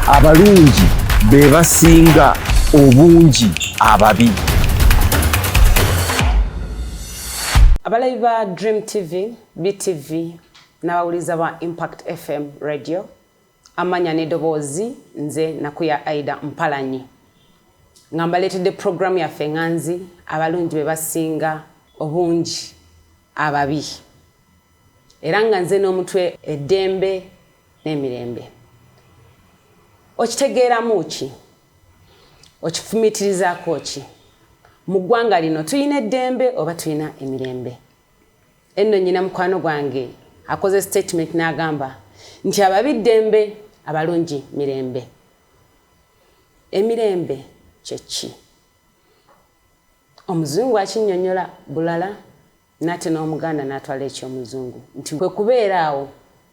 abalungi be basinga obungi ababi. Abalayi ba Dream TV, BTV, n'abawuliza ba Impact FM Radio, amanya n'eddoboozi nze Nakuya Aida Mpalanyi. Nga mbaleetedde programu yaffe Nganzi, abalungi be basinga obungi ababi. Era nga nze n'omutwe eddembe n'emirembe. Okitegeeramu ki? Okifumitirizaako ki? Mu ggwanga lino tuyina eddembe oba tuyina emirembe? Enno nnyina mukwano gwange akoze statement n'agamba nti ababi ddembe, abalungi mirembe. Emirembe kye ki? Omuzungu akinnyonnyola bulala, nate n'Omuganda n'atwala eky'Omuzungu nti kwe kubeeraawo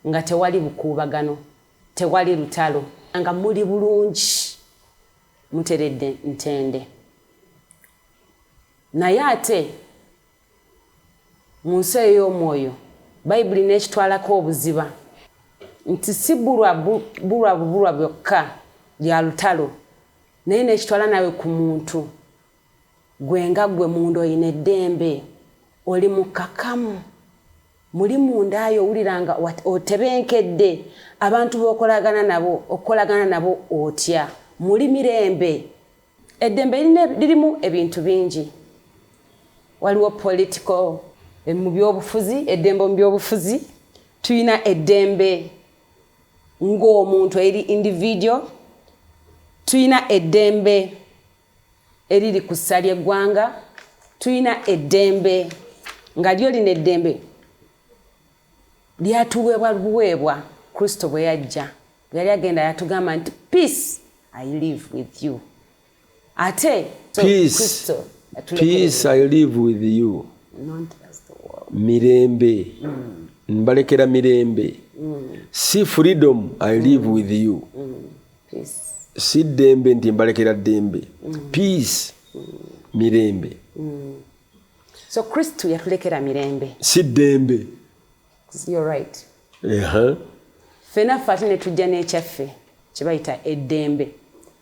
nga tewali bukuubagano, tewali lutalo, nga muli bulungi, muteredde ntende. Naye ate mu nsi ey'omwoyo Bayibuli n'ekitwalako obuziba nti si bulwa byokka lya lutalo, naye n'ekitwala nawe ku muntu. Gwe nga gwe munda oyina eddembe, oli mukakamu, muli mundayo owuliranga otebenkedde, abantu b'okolagana nabo otya, muli mirembe. Eddembe lirimu ebintu bingi. Waliwo political, mu byobufuzi, eddembe mu byobufuzi. Tuyina eddembe ng'omuntu eri individual. Tuyina eddembe eriri ku ssa ly'eggwanga. Tuyina eddembe nga lyo lino eddembe lyatuweebwa buweebwa Kristo bwe yajja. Yali agenda yatugamba nti peace I live with you. Ate peace I live with you. Not as the world. Mirembe. Mbalekera mirembe. Si freedom I live with you. Peace. Si dembe nti mbalekera dembe. Peace. Mirembe. So Kristo yatulekera mirembe. Si dembe. You're right. Fena fati ne tujja n'ekyaffe kye bayita eddembe.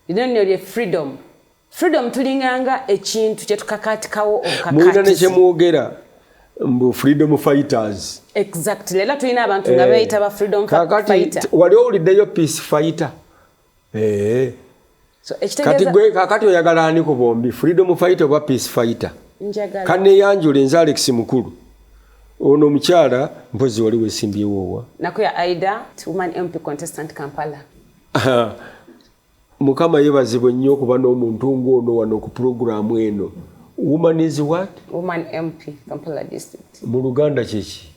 Lino nno lye freedom. Freedom tulinganga ekintu kye tukakaatikawo obukakaatisi. Mulina ne kye mwogera mbu freedom fighters. Exactly. Era tulina abantu nga bayita ba freedom fighter. Wali owuliddeyo peace fighter. So kati gwe kakati oyagala ani ku bombi, freedom fighter oba peace fighter? Njagala. Kane yanjule nze Alex mukulu. Ono omukyala mpozi wali wesimbyewo wa? Nakuya Aida, woman MP contestant Kampala. Mukama yebazibwe nnyo okuba n'omuntu ng'ono wano ku programu eno. Woman is what? Woman MP Kampala district. Mu Luganda kyeki?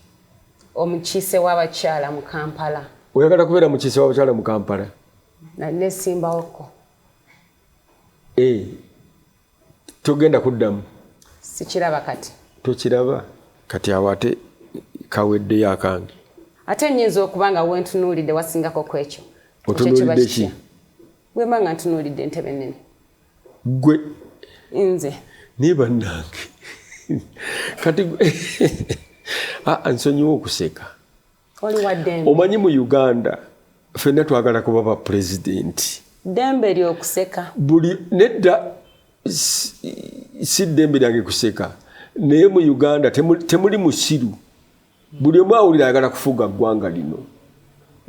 Omukiise w'abakyala mu Kampala. Oyagala kubeera mukiise w'abakyala mu Kampala? Nesimbawoko. Togenda kuddamu? Sikiraba kati. Tokiraba? Kati awate kaweddeyo akange. Ate nnyinza okuba nga wentunuulidde wasingako ku ekyo. Otunuulidde ki? Gwe mba nga ntunuulidde entebe ennene. Gwe? Nze. Naye bannange. Kati nsonyiwa okuseka. Oli wa ddembe. Omanyi mu Uganda ffenna twagala kuba ba pulezidenti. Ddembe ly'okuseka. Buli nedda si ddembe lyange kuseka. Naye mu Uganda temuli musiru. Buli omu awulira ayagala kufuga ggwanga lino.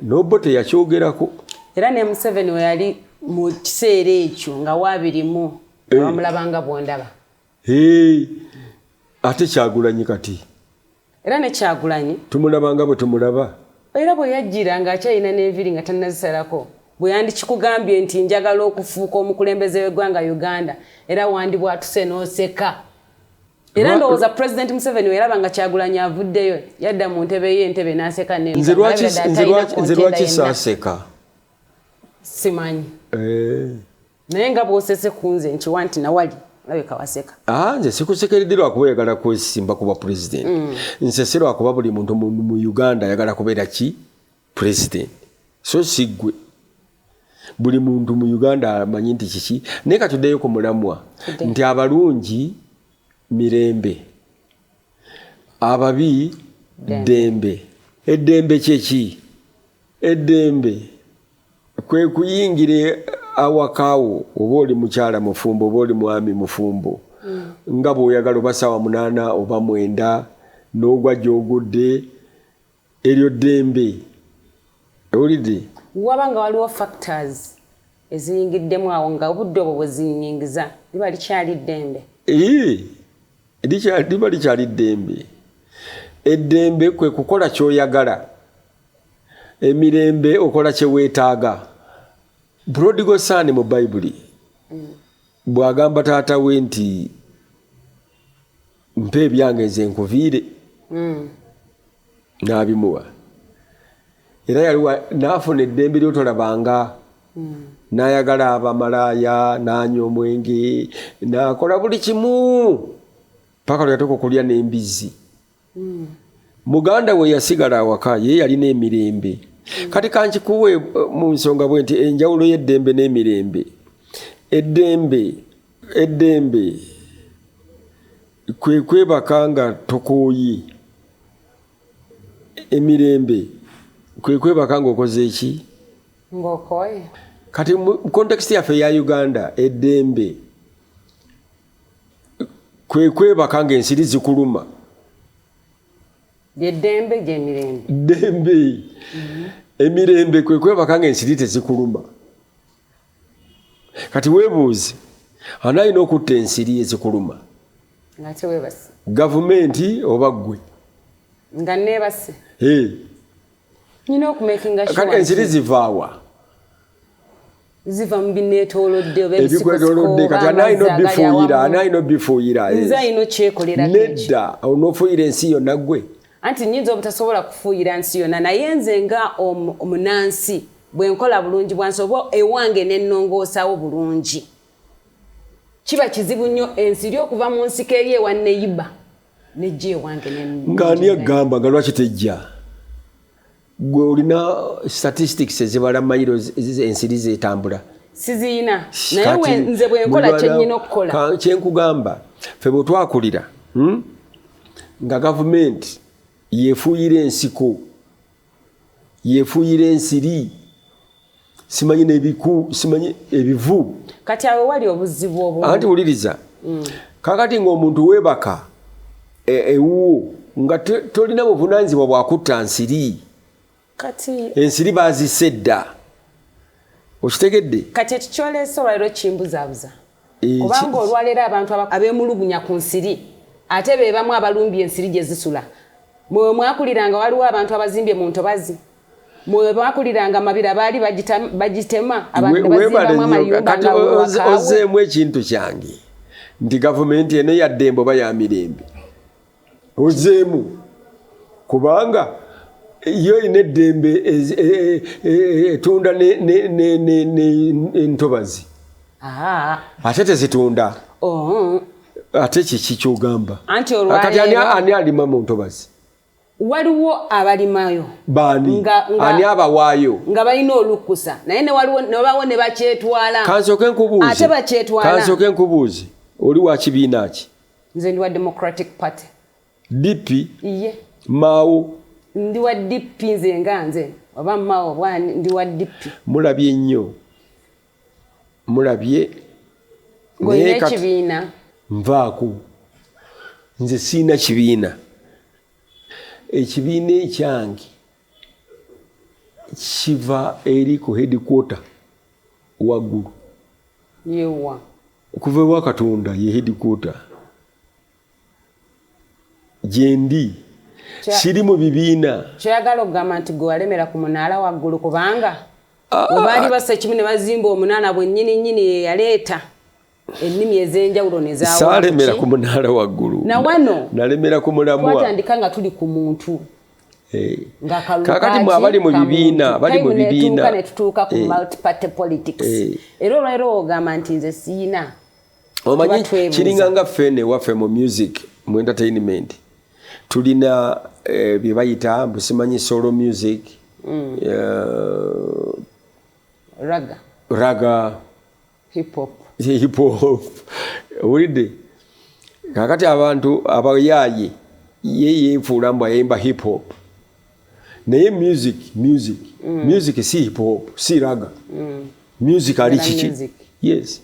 Nobote yakyogerako. Era ne Museveni we yali mu kiseera ekyo nga waabirimu bamulabanga bwondaba. Ate Kyagulanyi kati. Era ne Kyagulanyi tumulabanga bwe tumulaba. Era bwe yajjira ng'akyalina n'enviri nga tannazisalako. Bwe yandikikugambye nti njagala okufuuka omukulembeze w'eggwanga Uganda, era wandibwatuse n'oseka. Era ndowooza President Museveni weraba nga Kyagulanyi avuddeyo yadda mu ntebe y'entebe n'aseka ne. Nze lwaki saaseka? Simanyi. Naye nga bw'osese ku nze nkiwa nti nawali labeka waseka. Nze sikusekeredde lwakuba oyagala kwesimba kuba president. Nsese lwakuba buli muntu mu Uganda ayagala kubeera ki? President. So siggwe. Buli muntu mu Uganda amanyi nti kiki. Naye katuddeyo ku mulamwa nti abalungi mirembe, ababi ddembe. Eddembe kyeki? Eddembe kwe kuyingire awakaawo oba oli mukyala mufumbo oba oli mwami mufumbo nga bw'oyagala oba ssaawa 8 oba 9 n'ogwa gy'ogudde eryo ddembe owulidde wabanga waliwo factors eziyingiddemu awo nga obudde obwo bwe zinyingiza liba likyali ddembe liba likyali ddembe eddembe kwe kukola ky'oyagala emirembe okola kye weetaaga prodigal son mu bayibuli bw'agamba taata we nti mpa ebyange nze nkuviire n'abimuwa era yaliwa n'afuna eddembe ly'otolabanga n'ayagala abamalaaya n'anywa omwenge n'akola buli kimu paka lwe yatuuka okulya n'embizzi muganda we yasigala awaka ye yalina emirembe kati kankikuwe mu nsonga bwe nti enjawulo y'eddembe n'emirembe eddembe kwe kwebaka nga tokooye emirembe kwe kwebaka ng'okoze eki ng'okooye kati mu kontekisiti yaffe ya Uganda eddembe kwe kwebaka ng'ensiri zikuluma ly'eddembe gy'emirembe ddembe emirembe kwe kwebaka ng'ensiri tezikuluma kati weebuuze ani alina okutta ensiri ezikuluma nga teweebase gavumenti oba ggwe nga neebase nyina okumakinga kati ensiri zivaawa ziva mu bineetoolodde oba ebikwetoolodde kati ani alina obifuuyira nze alina okyekolera nedda onoofuuyira ensi yonna ggwe anti nyinza obutasobola kufuuyira nsi yonna naye nze nga omunansi bwe nkola bulungi bwansi oba ewange nennongoosaawo bulungi kiba kizibu nnyo ensiri okuva mu nsiko eri ewa neyiba nejja ewange ng'ani agamba nga lwaki tejja gwe olina statistics ezibala mayiro ensiri zetambula siziyina naye nze bwe nkola kyennyina okukola kyenkugamba ffe bwe twakulira nga gavumenti yefuuyira ensiko yefuuyira ensiri simanyi n'ebiku simanyi ebivu kati awe wali obuzibu obwo anti wuliriza kakati ng'omuntu weebaka ewuwo nga tolina buvunaanyizibwa bwakutta nsiri kati ensiri baazisse dda okitegedde kati ekikyoleesa olwaliro kimbuzaabuza kubanga olwaleero abantu abeemulugunya ku nsiri ate be bamu abalumbye ensiri gye zisula mwe mwakuliranga waliwo abantu abazimbye mu ntobazi mwe mwakuliranga amabira baali bagitema abantu bazimbamu amayumba nga wewakaawe ozeemu ekintu kyange nti gavumenti eno yaddembe oba ya mirembe ozeemu kubanga yo ina eddembe etunda n'entobazi ate tezitunda ate kiki kyogamba kati ani alima mu ntobazi waliwo abalimayo baani ani abawaayo nga balina olukusa naye nebawo ne bakyetwala kansooke nkubuuze ate bakyetwala kansooke nkubuuze oli wa kibiina ki nze ndi wa Democratic Party DP iye maawo ndi wa DP nze nga nze oba maawo bwani ndi wa DP mulabye nnyo mulabye ng'olina ekibiina nvaako nze siina kibiina ekibiina ekyange kiva eri ku headquarter waggulu yewa okuva ewa Katonda ye headquarter gyendi siri mu bibiina kyoyagala okugamba nti gwe walemera ku munaala waggulu kubanga webaali bassa ekimu ne bazimba omunaala bwennyini nnyini yeyaleeta ennimi ez'enjawulo ne zaawa saalemera ku munaala waggulu na wano nalemera ku mulamwa twatandika nga tuli ku muntu kakati mwe abali mu bibiina bali mu bibiina ne tutuuka ku multi-party politics era olwaleero ogamba nti nze siina omanyi kiringa nga ffene waffe mu music mu entertainment tulina bye bayita mbusimanyi solo music raga hip hop owulidde kakati abantu abayaaye ye yeefuula mbu ayimba hip hop naye music si hip hop si raga music ali kiki yes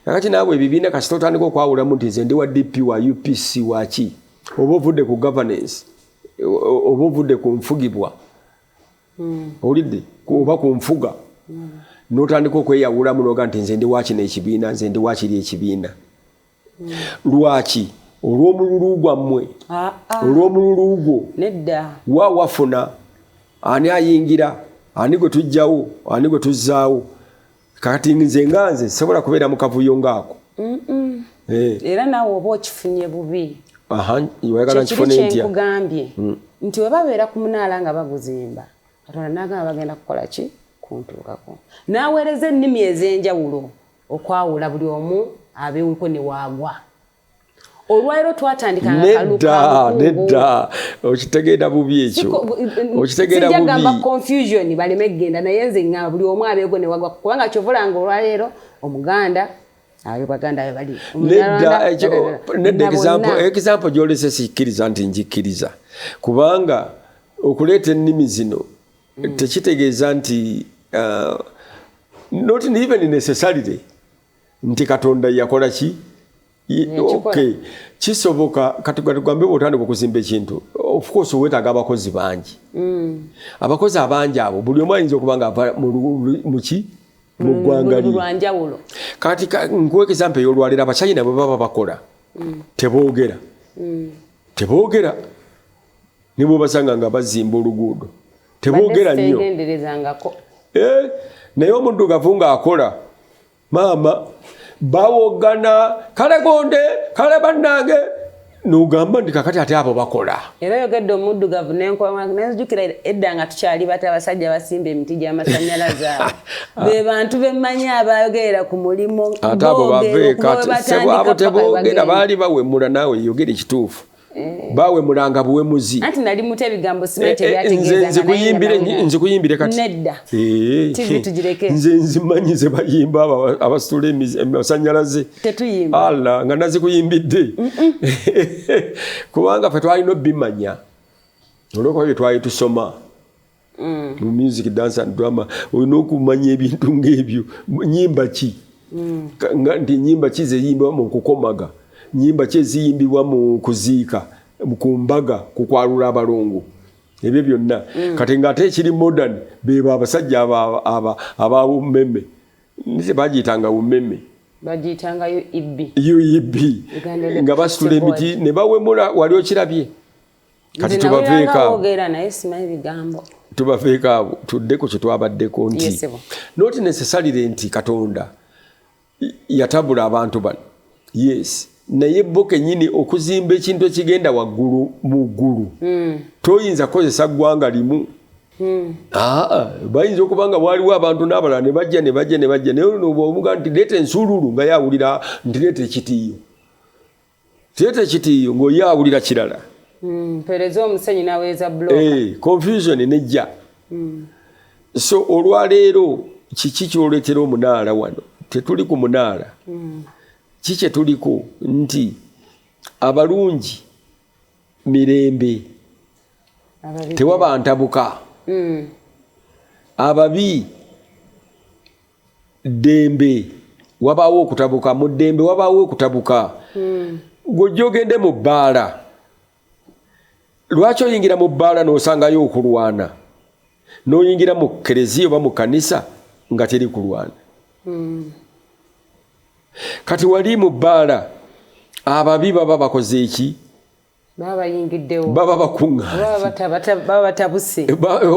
kakati nawe ebibiina kasita otandika okwawulamu nti nze ndi wa DP wa UPC waki oba ovudde ku governance oba ovudde ku nfugibwa olidde oba ku nfuga n'otandika okweyawulamu n'oga nti nze ndi wakino ekibiina nze ndi wakiri ekibiina lwaki olw'omululu gwammwe olw'omululu gwo nedda wafuna ani ayingira ani gwe tujjawo ani gwe tuzzaawo kakati nze nganze sobola kubeera mu kavuyo ngaako era naawe oba okifunye bubi wayagala nkifune ntya kyekugambye nti we babeera ku munaala nga baguzimba katonda n'agamba bagenda kukola ki kuntuukako n'aweereza ennimi ez'enjawulo okwawula buli omu abeewuko ne waagwa olwaliro twatandikanga nedda okitegeera bubi ekyo okitegeera bubi sijagamba confusion baleme genda naye nze ngamba buli omu abeego ne wagwa kubanga kyovulanga olwaliro omuganda abaganda abe bali nedda example gyolese sikkiriza nti njikkiriza kubanga okuleeta ennimi zino tekitegeeza nti not even necessarily nti katonda yakola ki okay kisoboka katugambe bwotandika okuzimba ekintu of course owetaaga abakozi bangi abakozi abangi abo buli omu ayinza okuba nga ava muki mu ggwanga lwanjawulo kati nkuwa example ey'olwaliro abachina bwe baba bakola teboogera nibo basanga nga bazimba oluguudo teboogera nnyo naye omuddugavu ng'akola maama bawogana kale gonde kale bannange n'ogamba nti kakati ate abo bakola era yogedde omuddugavu nenzijukira edda nga tukyali bato abasajja basimba emiti gy'amasannyalaze be bantu bemmanyi abayogerera ku mulimu ate abo baveeko teboogera baali bawemula naawe yogera ekituufu bawemulanga buwemuzi anti nali muto ebigambo simete byategeeza nze kuyimbire kati nedda TV tugireke nze nzimanyize bayimba abasitula amasannyalaze tetuyimba ala nga nazikuyimbidde kubanga fe twalina obimanya olwokuba bye twali tusoma mu music dance and drama olina okumanya ebintu ng'ebyo nyimba ki nti nyimba ki zeyimbibwa mu kukomaga nyimba ki eziyimbibwa mu kuziika ku mbaga kukwalula abalongo ebyo byonna kati ng'ate ekiri modern beba abasajja abawummeme nise bagiyitanga wummeme bagiyitangayo UEB nga basitula emiti ne bawemula wali okirabye kati tubaveeko abo tuddeko kye twabaddeko nti not necessarily nti katonda yatabula abantu bano yes naye bo kennyini okuzimba ekintu ekigenda waggulu mu ggulu toyinza kukozesa ggwanga limu bayinza okuba nga waliwo abantu n'abalala ne bajja naye omuga nti leeta ensuululu nga yawulira nti leeta ekitiiyo ng'oye awulira kirala pereza omusenyi naweeza confusion nejja so olwaleero kiki kyoleetera omunaala wano tetuli ku munaala kikye tuliko nti abalungi mirembe tewaba ntabuka ababi ddembe wabaawo okutabuka mu ddembe wabaawo okutabuka gw'ojja ogende mu bbaala lwaki oyingira mu bbaala n'osangayo okulwana n'oyingira mu kereziya oba mu kanisa nga teri kulwana kati wali mu bbaala ababi baba bakoze eki baba bakuŋŋaanye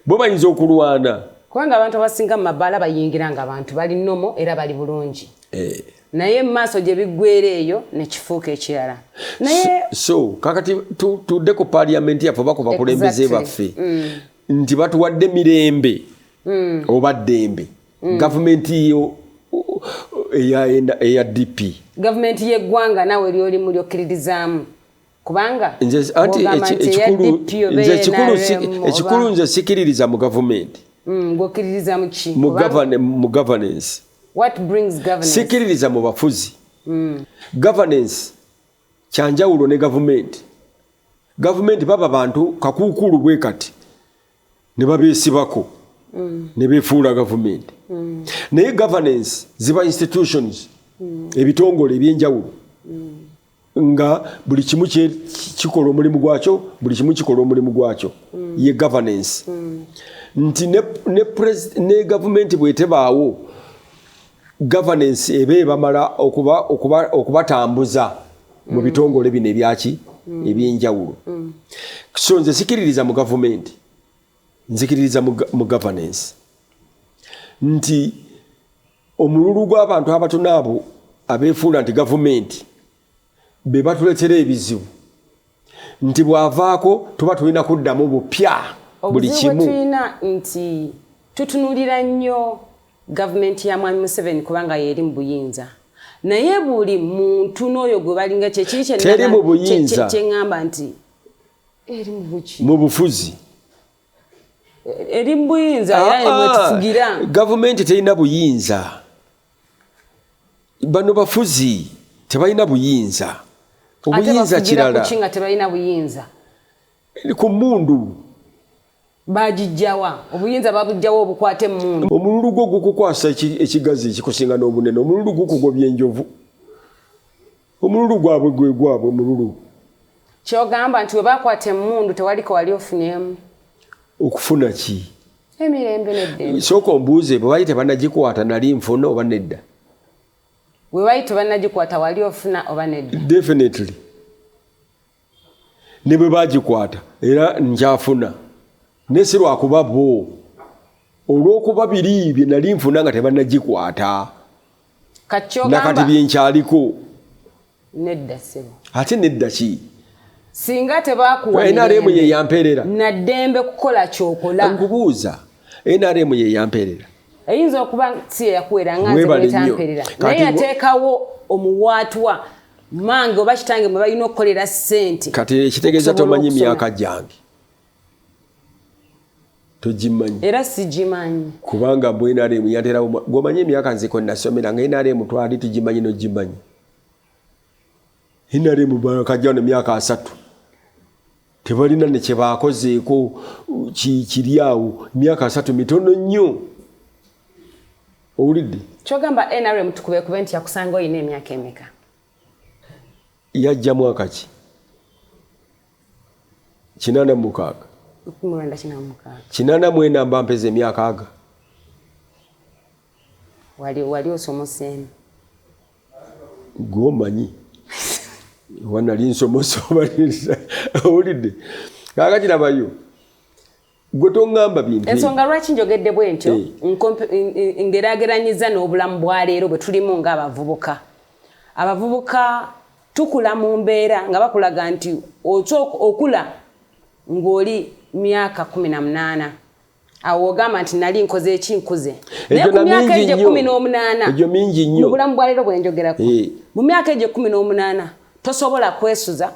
bo bayinza okulwana kubanga abantu abasinga mu mabbaala bayingira nga abantu bali nnomo era bali bulungi naye mu maaso gye biggwera eyo nekifuuka ekirala naye so kakati tudde ku paliamenti yaffe oba ku bakulembeze baffe nti batuwadde mirembe oba ddembe gavumenti yo eya DP gavumenti y'eggwanga nawe lyoli mu lyokkiririzaamu kubanga ekikulu nze sikiririza mu gavumenti ng'okkiririza mu ki mu governance what brings governance sikiririza mu bafuzi governance kyanjawulo ne gavumenti Government baba bantu kakukulu bwe kati ne babeesibako ne beefuula government. Naye governance ziba institutions ebitongole ebyenjawulo nga buli kimu kikola omulimu gwakyo, buli kimu kikola omulimu gwakyo ye governance. Nti ne government bwetebaawo governance ebe bamala okubatambuza mu bitongole bino ebyaki ebyenjawulo. So nze sikiririza mu government, nzikiririza mu governance. Nti omululu gw'abantu abatono abo abeefuula nti government be batuletera ebizibu, nti bw'avaako tuba tulina kuddamu bupya buli kimu. Obuzibu tulina nti tutunulira nnyo gavumenti ya Mwami Museveni kubanga yeri mu buyinza, naye buli muntu n'oyo gwe balinga kyekiri kyeŋŋamba nti eri mu buki mu bufuzi eri mu buyinza era mwetufugira. Gavumenti terina buyinza, bano bafuzi tebalina buyinza. Obuyinza kirala kukinga tebalina buyinza ku mundu bagijjawa, obuyinza babujjawo obukwate mu mundu. Omululu gwo gukukwasa ekigazi ekikusinga n'obunene, omululu gukugobya enjovu, omululu gwabwe gwabwe omululu. Kyogamba nti we bakwate mu mundu tewaliko wali ofunyemu. Okufuna ki? Emirembe n'eddembe. Sooka ombuuze bwe bali tebannagikwata nali nfuna oba nedda? We bali tebannagikwata wali ofuna oba nedda? Definitely. Ne bwe bagikwata era nkyafuna. Nesi lwakuba bo olw'okuba biri bye nali nfuna nga tebannagikwata nakati byenkyaliko nedda sebo. Ate nedda ki? Singa tebakuwa NRM ye yamperera naddembe kukola kyokola. Nkubuuza, NRM ye yamperera. Eyinza okuba si yakuwera nganze wetamperera, naye yateekawo omuwaatwa mange oba kitange mwe balina okukolera ssente. Kati ekitegeeza tomanyi myaka gyange. Togimanyi. Era sigimanyi. Kubanga bwe NRM yaterawo gomanyi emyaka nze kwe nasomera nga NRM twali tugimanyi n'ogimanyi. NRM bakajja n'emyaka 3. Tebalina ne kye baakozeeko kiri awo, myaka 3 mitono nnyo. Owulidde? Kyogamba NRM tukube nti yakusanga oyina emyaka emeka? Yajja mwaka ki? 86. 84 mba mpeze emyaka aga. Wali osomoseemu. Gomanyi. Wanali nsomoso balisa. Owulidde? Kaakati nabayo. Gwe tongamba bintu. Ensonga lwaki njogedde bwentyo ngeraageranyiza n'obulamu bwa leero bwe tulimu ng'abavubuka. Abavubuka tukula mu mbeera nga bakulaga nti okula ng'oli myaka 18. Awo ogamba nti nali nkoze ekinkuze. Naye ku myaka egyo 18 egyo mingi nnyo. Mu bulamu bwa leero bwe njogerako. Mu myaka egyo 18 tosobola kwesuza,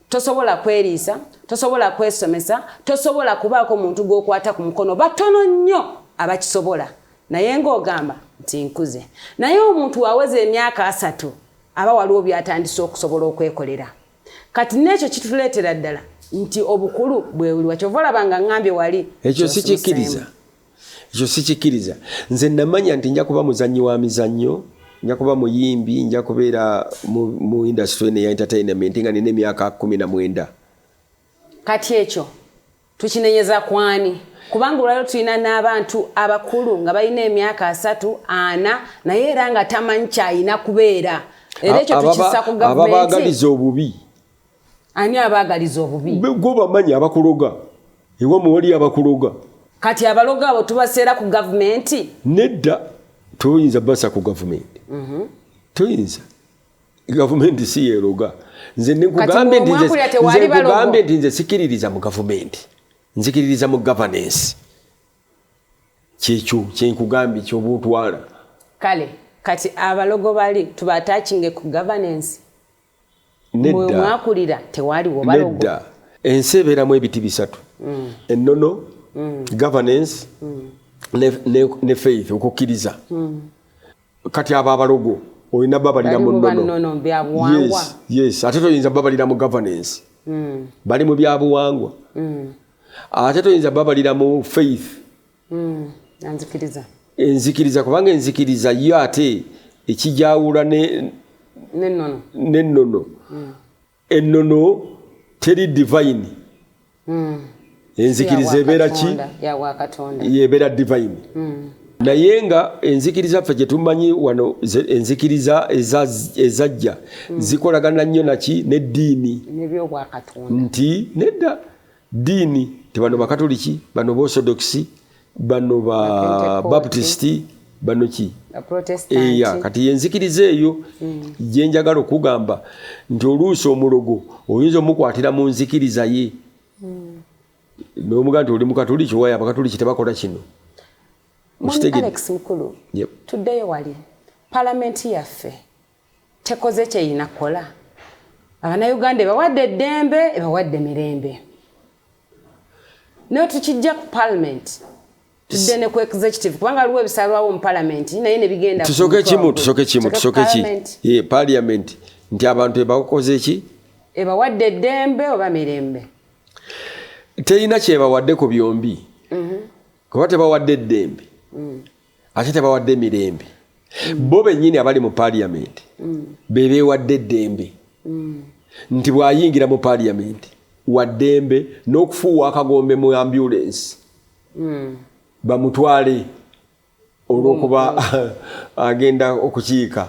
tosobola kweriisa, tosobola kwesomesa, tosobola kubaako muntu gw'okwata ku mukono. Batono nnyo abakisobola. Naye ng'ogamba nti nkuze. Naye omuntu aweze emyaka 3 aba waliwo byatandise okusobola okwekolera. Kati n'ekyo kituleetera ddala nti obukulu bwe buli wakyova olabanga ngambye wali. Ekyo sikikiriza. Ekyo sikikiriza. Nze namanya nti nja kuba muzannyi wa mizannyo, nja kuba muyimbi, nja kubeera mu industry ya entertainment nga nina emyaka 19. Kati ekyo tukinenyeza kwani? Kubanga olwaliro tulina n'abantu abakulu nga balina emyaka 3, 4 naye era nga tamanyi kyayina kubeera. Era ekyo tukissa ku gavumenti. Ababaagaliza obubi. Ani abaagaliza obubi? Gwe bamanyi abakuloga. Ewa muwali abakuloga. Kati abaloga abo tubaseera ku gavumenti? Nedda. Toyinza basa ku gavumenti. Toyinza. Gavumenti si yeroga. Nze nkugambe nti nze sikiririza mu gavumenti. Nzikiririza mu governance. Kyekyo kyenkugambye ky'obuutwala. Kale, kati abalogo bali tubatakinge ku governance. Nedda. Mwe mwakulira tewaliwo balogo. Nedda. Ensi ebeeramu ebiti 3. Ennono, governance, ne faith, okukkiriza. Kati abo abalogo olina babalira mu nnono. Yes. Ate toyinza babalira mu governance. bali mu byabuwangwa ate toyinza babalira mu faith enzikiriza kubanga enzikiriza yo ate ekijawula n'ennono ennono teri divine enzikiriza ebeera ki yebeera divine naye nga enzikiriza ffe gyetumanyi wano enzikiriza ezajja zikolagana nnyo naki n'eddiini nti nedda diini tebano bakatoliki bano bosodokisi bano ba baptisti bano ki eya kati yenzikiriza eyo gyenjagala okugamba nti oluusi omulogo oyinza omukwatira mu nzikiriza ye n'omugaa nti oli mukatoliki waye abakatoliki tebakola kino Alex Mukulu tuddeyo wali palamenti yaffe tekoze kyeyina kola abanayuganda ebawadde eddembe ebawadde mirembe naye tukijja ku parliament tudde ne ku executive kubanga aliwo ebisalwawo mu parliament naye ne bigenda tusoke ki parliament nti abantu ebakoze ki ebawadde eddembe oba mirembe teyina kyebawaddeko byombi kuba tebawadde eddembe ate tebawadde mirembe bo bennyini abali mu parliament bebeewadde eddembe nti bw'ayingira mu parliament waddembe n'okufuuwa akagombe mu ambulance bamutwale olw'okuba agenda okukiika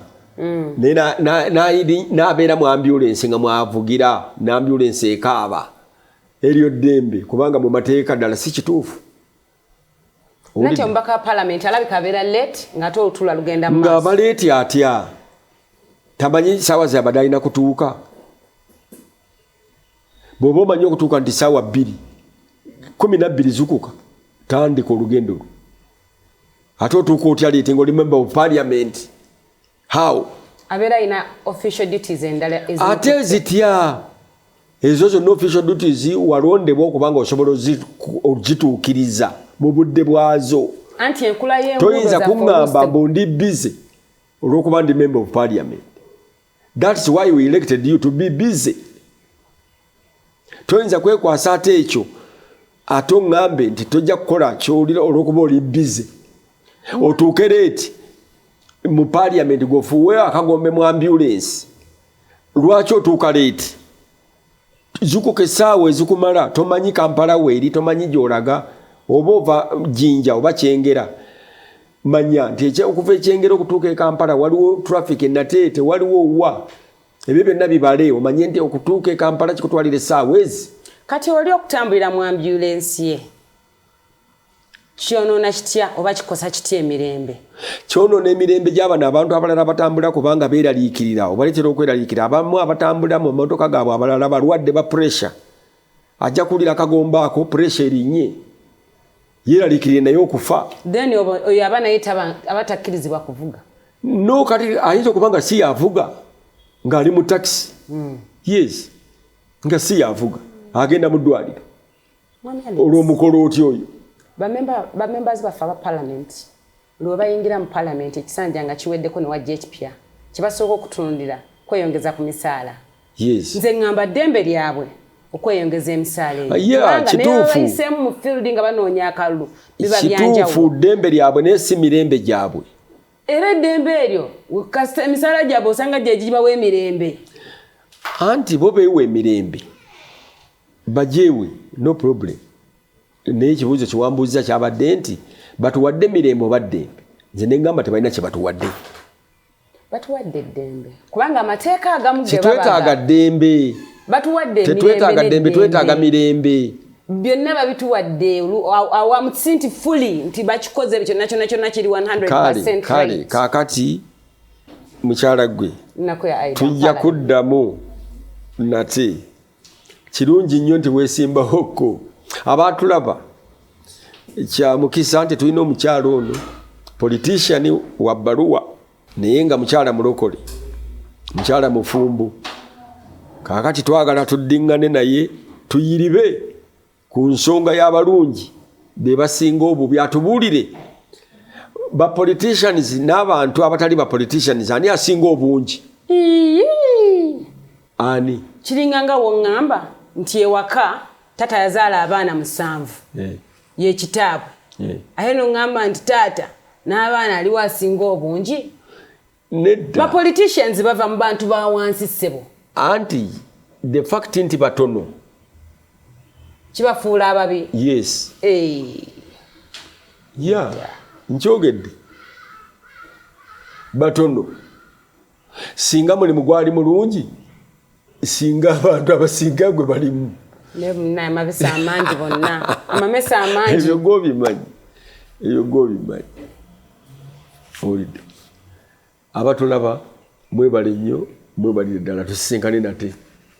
naye n'abeera mu ambulance nga mwavugira n'ambulance ekaaba eryo ddembe kubanga mu mateeka ddala si kituufu nati omubaka wa parliament alabika abeera late ng'ate olutula lugenda mu maaso ng'aba late atya tamanyi ssaawa zabadde alina kutuuka bw'oba omanyi okutuuka nti ssaawa 12 zikuka tandika olugendo lwo ate otuuka otya late ng'oli member of parliament how abeera alina official duties endala ate zitya ezo zonna official duties walondebwa okubanga osobola ogituukiriza mu budde bwazo anti enkula toyinza kuŋŋamba mbundi busy olw'okuba ndi member of parliament. That's why we elected you to be busy. Toyinza kwekwasa ate ekyo ate oŋŋambe nti tojja kukola ky'olira olw'okuba oli busy otuuke leeti mu parliament gofuwe akagombe mu ambulance. Lwaki otuuka leeti? Zukuka essaawa ezikumala tomanyi Kampala weeri tomanyi gy'olaga oba ova Jinja oba Kyengera. Manya nti okuva Kyengera okutuuka e Kampala waliwo traffic ennateete waliwo wa ebyo byonna bibale omanye nti okutuuka e Kampala kikutwalira essaawa ezi. Kati oli okutambulira mu ambulance ye kyonoona kitya oba kikosa kitya emirembe? Kyonoona emirembe gy'abano abantu abalala batambula kubanga beeraliikirira obaleetera okweraliikirira. Abamu abatambula mu motoka gaabwe abalala balwadde ba pressure. Ajja kuwulira akagombo ako pressure erinnye yeeraliikirire naye okufa. Then oyo aba naye abatakkirizibwa kuvuga. No, kati ayinza okuba nga si yavuga ng'ali mu taxi. Yes, nga si yavuga agenda mu ddwaliro olw'omukolo otyo oyo. Bamembers baffe aba parliament lwe bayingira mu parliament ekisanja nga kiweddeko ne wajja ekipya kibasooka okutundira kweyongeza ku misaala. Yes. Nze ngamba ddembe lyabwe okweyongeza emisaala eyo. Yeah, kituufu. Bayiseemu mu field nga banoonya akalulu biba byanjawulo. Kituufu ddembe lyabwe naye si mirembe gyabwe. Era eddembe eryo kasita emisaala gyabwe osanga gye gibawa emirembe. Anti bo beewa emirembe bajeewe no problem. Naye ekibuuzo kiwambuuziza kyabadde nti batuwadde emirembe oba ddembe. Nze ne ngamba tebalina kye batuwadde. Batuwadde eddembe kubanga amateeka agamu ge babaga. Tetwetaaga ddembe. Batuwadde emirembe. Tetwetaaga ddembe, twetaaga mirembe. Byonna babituwadde awamusi nti fully nti bakikoze ekyo kyonna kiri 100% kale kaakati mukyala gwe tujja kuddamu nate kirungi nnyo nti weesimbawoko abaatulaba kya mukisa nti tulina omukyalo ono politician wa bbaluwa naye nga mukyala mulokole mukyala mufumbu. Kaakati twagala tuddiŋŋane naye tuyiribe ku nsonga y'abalungi be basinga obubi atubuulire ba politicians n'abantu abatali ba politicians ani asinga obungi? Ani? Kiringa nga woŋŋamba nti ewaka tata yazaala abaana 7 ye kitaabu ate noŋŋamba nti taata n'abaana aliwo asinga obungi nedda bapoliticians bava mu bantu ba wansi ssebo anti the fact nti batono kibafuula ababi yes nkyogedde batono singa mulimu gwali mulungi singa abantu abasinga gwe balimu amabesa amangi bonna amamesa amangi ebyo gobimanyi owulidde abatulaba mwebale nnyo mwebalire ddala tusisinkane nate